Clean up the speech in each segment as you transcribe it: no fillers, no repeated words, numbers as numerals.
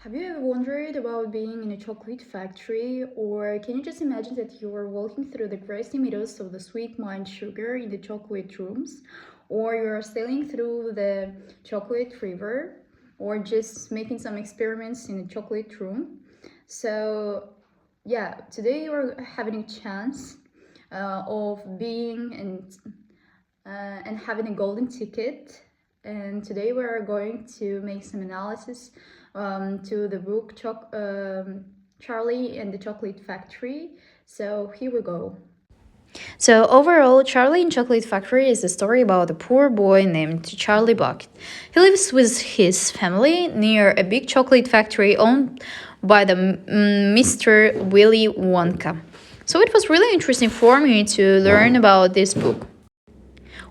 Have you ever wondered about being in a chocolate factory, or can you just imagine that you are walking through the grassy meadows of the sweet mined sugar in the chocolate rooms, or you're sailing through the chocolate river, or just making some experiments in a chocolate room? So, yeah, today you're having a chance of being and having a golden ticket. And today we are going to make some analysis to the book Charlie and the Chocolate Factory. So here we go. So overall, Charlie and Chocolate Factory is a story about a poor boy named Charlie Bucket. He lives with his family near a big chocolate factory owned by the Mr. Willy Wonka. So it was really interesting for me to learn about this book.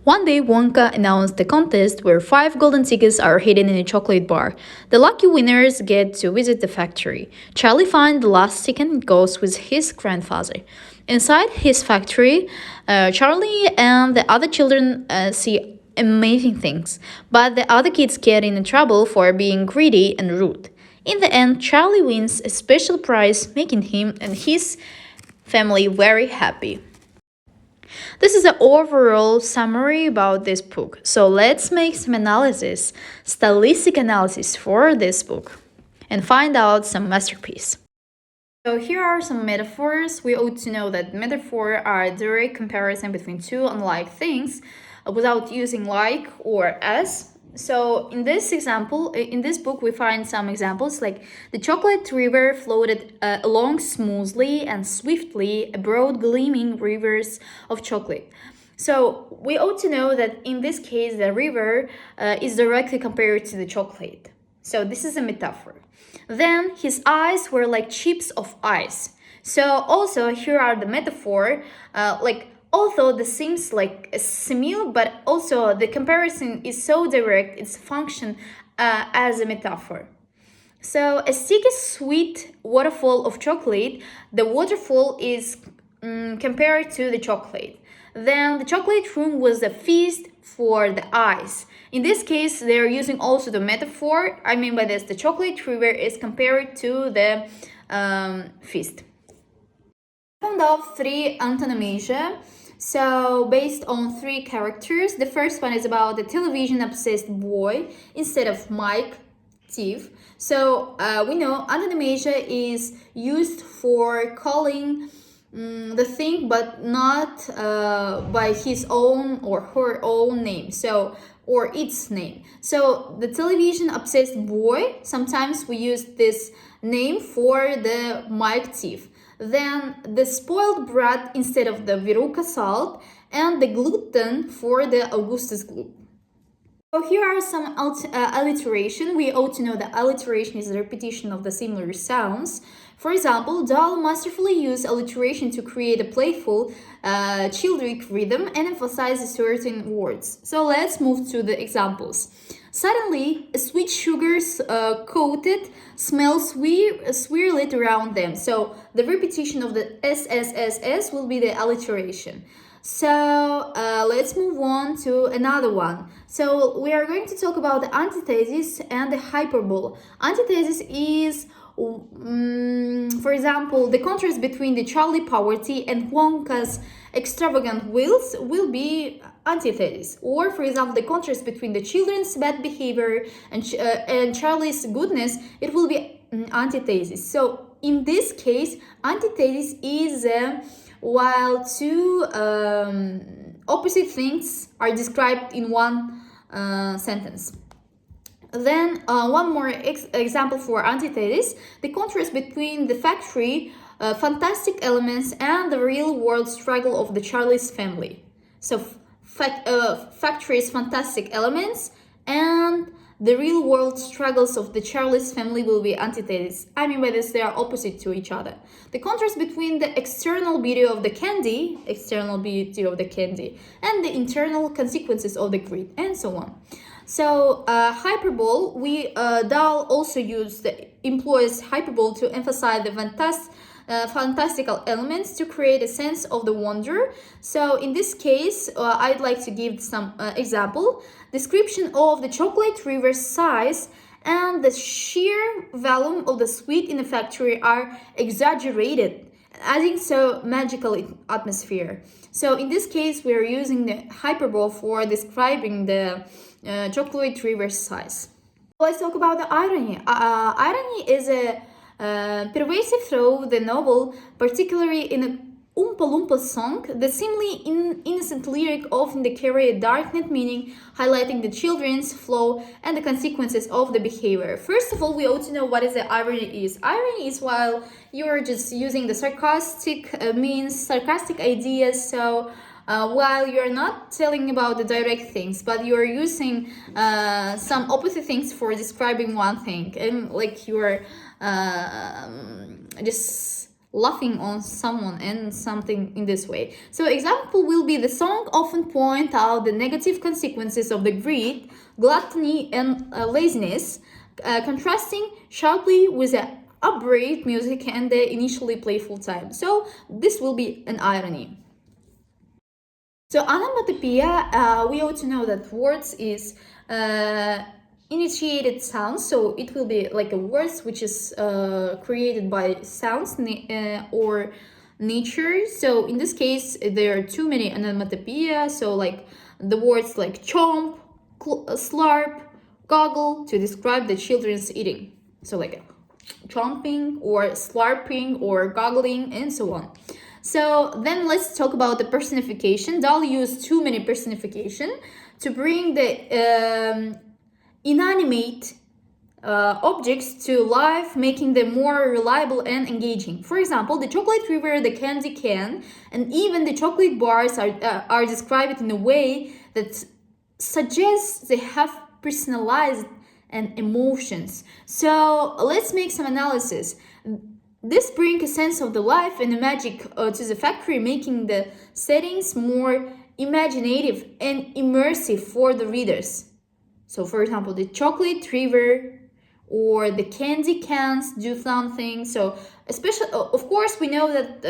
One day, Wonka announced a contest where 5 golden tickets are hidden in a chocolate bar. The lucky winners get to visit the factory. Charlie finds the last ticket and goes with his grandfather. Inside his factory, Charlie and the other children see amazing things, but the other kids get in trouble for being greedy and rude. In the end, Charlie wins a special prize, making him and his family very happy. This is an overall summary about this book. So let's make some analysis, stylistic analysis for this book, and find out some masterpiece. So here are some metaphors. We ought to know that metaphors are a direct comparison between two unlike things without using like or as. So in this example, in this book, we find some examples like the chocolate river floated along smoothly and swiftly, a broad gleaming rivers of chocolate. So we ought to know that in this case, the river is directly compared to the chocolate. So this is a metaphor. Then his eyes were like chips of ice. So also here are the metaphor, although this seems like a simile, but also the comparison is so direct, it's function as a metaphor. So a sticky sweet waterfall of chocolate, the waterfall is compared to the chocolate. Then the chocolate room was a feast for the eyes. In this case, they're using also the metaphor. I mean by this, the chocolate river is compared to the feast. I found out 3 antonomasia. So based on 3 characters, the first one is about the television obsessed boy instead of Mike Steve. So we know antonomasia is used for calling the thing, but not by his own or her own name. So or its name. So the television obsessed boy, sometimes we use this name for the Mike thief. Then the spoiled brat instead of the Veruca salt, and the gluten for the Augustus gluten. So here are some alliteration. We ought to know that alliteration is a repetition of the similar sounds. For example, Dahl masterfully used alliteration to create a playful, childric rhythm and emphasize certain words. So let's move to the examples. Suddenly, a sweet sugars coated smells swirled around them. So the repetition of the SSSS will be the alliteration. So let's move on to another one. So we are going to talk about the antithesis and the hyperbole. Antithesis is, for example, the contrast between the Charlie poverty and Wonka's extravagant wills will be antithesis. Or, for example, the contrast between the children's bad behavior and Charlie's goodness, it will be antithesis. So in this case, antithesis is while two opposite things are described in one sentence. Then one more example for antithesis, the contrast between the factory fantastic elements and the real world struggle of the Charlie's family. So factory's fantastic elements and the real world struggles of the Charlie's family will be antitheses. I mean by this, they are opposite to each other. The contrast between the external beauty of the candy, and the internal consequences of the greed, and so on. So hyperbole, Dahl also employs hyperbole to emphasize the fantastical elements to create a sense of the wonder. So in this case, I'd like to give some example. Description of the chocolate river's size and the sheer volume of the sweet in the factory are exaggerated, adding so magical atmosphere. So in this case, we are using the hyperbole for describing the chocolate river size. Let's talk about the irony. Irony is a pervasive through the novel, particularly in a Oompa Loompa song. The seemingly innocent lyric often carry a dark net meaning, highlighting the children's flaw and the consequences of the behavior. First of all, we ought to know what is the irony is. Irony is while you're just using the sarcastic means, sarcastic ideas. So while you're not telling about the direct things, but you're using some opposite things for describing one thing, and like you're just laughing on someone and something in this way. So example will be the song often point out the negative consequences of the greed, gluttony, and laziness, contrasting sharply with the upbeat music and the initially playful time. So this will be an irony. So onomatopoeia, we ought to know that words is initiated sounds, so it will be like a words which is created by sounds or nature. So in this case, there are too many onomatopoeia, so like the words like chomp, slurp, goggle to describe the children's eating. So like chomping or slurping or goggling and so on. So then let's talk about the personification. Doll used too many personification to bring the inanimate objects to life, making them more reliable and engaging. For example, the chocolate river, the candy can, and even the chocolate bars are described in a way that suggests they have personalized and emotions. So let's make some analysis. This brings a sense of the life and the magic to the factory, making the settings more imaginative and immersive for the readers. So for example, the chocolate river or the candy cans do something. So especially, of course, we know that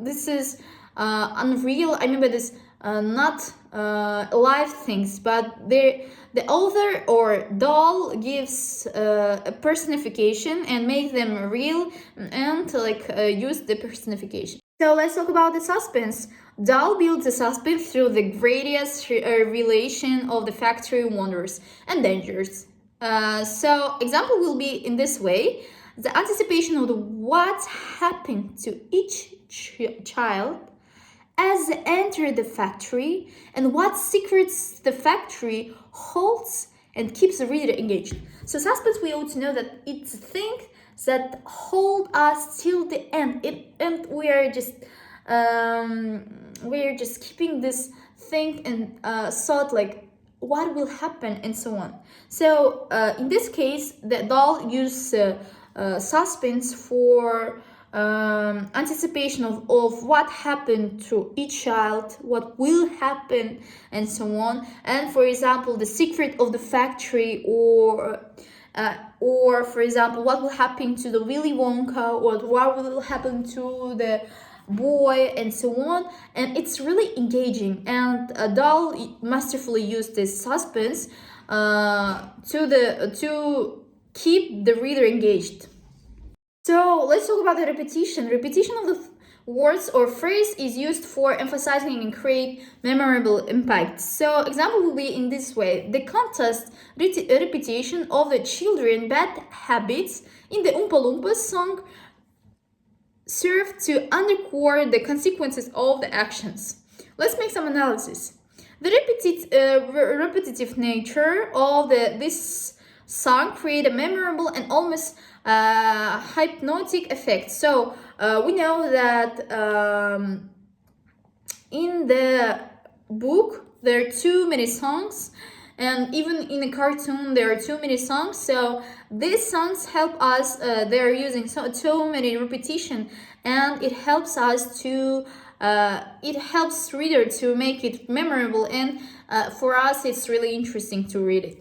this is unreal. I remember this not live things, but the author or doll gives a personification and make them real and like use the personification. So let's talk about the suspense. Doll builds the suspense through the greatest revelation of the factory wonders and dangers. So example will be in this way: the anticipation of what happened to each child as they enter the factory and what secrets the factory holds and keeps the reader engaged. So suspense, we ought to know that it's a thing that hold us till the end. And we are just keeping this thing and thought like what will happen and so on. So in this case, the doll use suspense for anticipation of what happened to each child, what will happen, and so on. And for example, the secret of the factory, or for example, what will happen to the Willy Wonka, or what will happen to the boy, and so on. And it's really engaging, and a doll masterfully used this suspense to keep the reader engaged. So let's talk about the repetition. Repetition of the words or phrase is used for emphasizing and create memorable impact. So example will be in this way: the contest repetition of the children bad habits in the Oompa Loompa song serve to underscore the consequences of the actions. Let's make some analysis. The repetitive nature of this song create a memorable and almost hypnotic effect. So we know that in the book there are too many songs, and even in a cartoon there are too many songs. So these songs help us, they're using so many repetition, and it helps us to it helps reader to make it memorable, and for us it's really interesting to read it.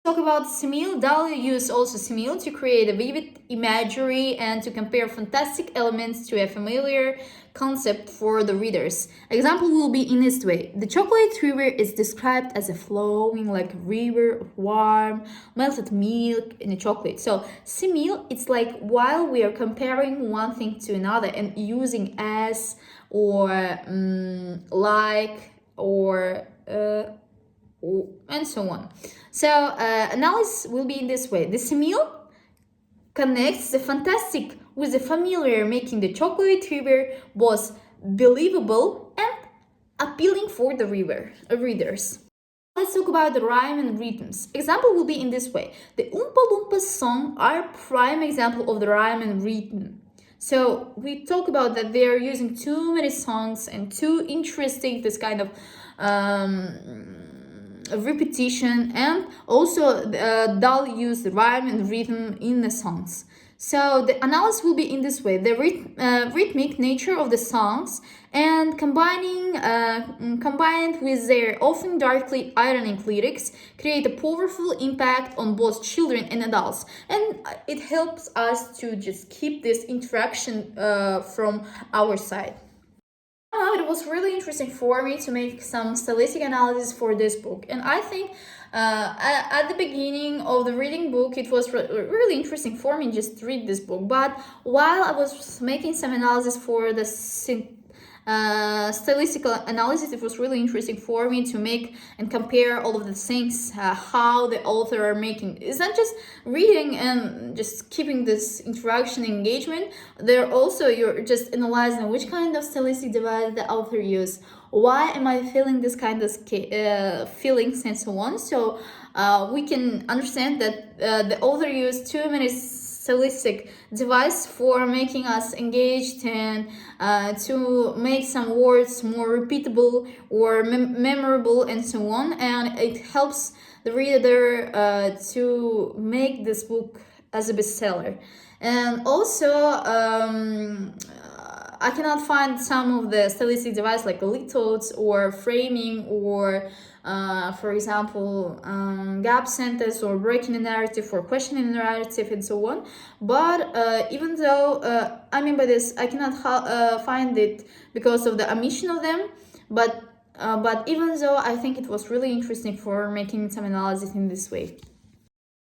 Talk about simile. Dali used also simile to create a vivid imagery and to compare fantastic elements to a familiar concept for the readers. Example will be in this way. The chocolate river is described as a flowing like a river of warm, melted milk in a chocolate. So simile, it's like while we are comparing one thing to another and using as or like or and so on. So analysis will be in this way. The simile connects the fantastic with the familiar, making the chocolate river both believable and appealing for the readers. Let's talk about the rhyme and rhythms. Example will be in this way. The Oompa Loompa song are prime example of the rhyme and rhythm. So we talk about that they are using too many songs and too interesting this kind of repetition, and also Dal used rhyme and rhythm in the songs. So the analysis will be in this way. The rhythmic nature of the songs and combined with their often darkly ironic lyrics create a powerful impact on both children and adults, and it helps us to just keep this interaction from our side. It was really interesting for me to make some stylistic analysis for this book, and I think at the beginning of the reading book it was really interesting for me just to read this book, but while I was making some analysis for the stylistic analysis, it was really interesting for me to make and compare all of the things how the author are making. It's not just reading and just keeping this interaction engagement. They're also you're just analyzing which kind of stylistic device the author used, why am I feeling this kind of feelings and so on. So we can understand that the author used too many stylistic device for making us engaged and to make some words more repeatable or memorable and so on, and it helps the reader to make this book as a bestseller. And also I cannot find some of the stylistic device like lithodes or framing or for example gap sentence or breaking the narrative or questioning the narrative and so on. But even though I mean by this I cannot find it because of the omission of them, but even though I think it was really interesting for making some analysis in this way.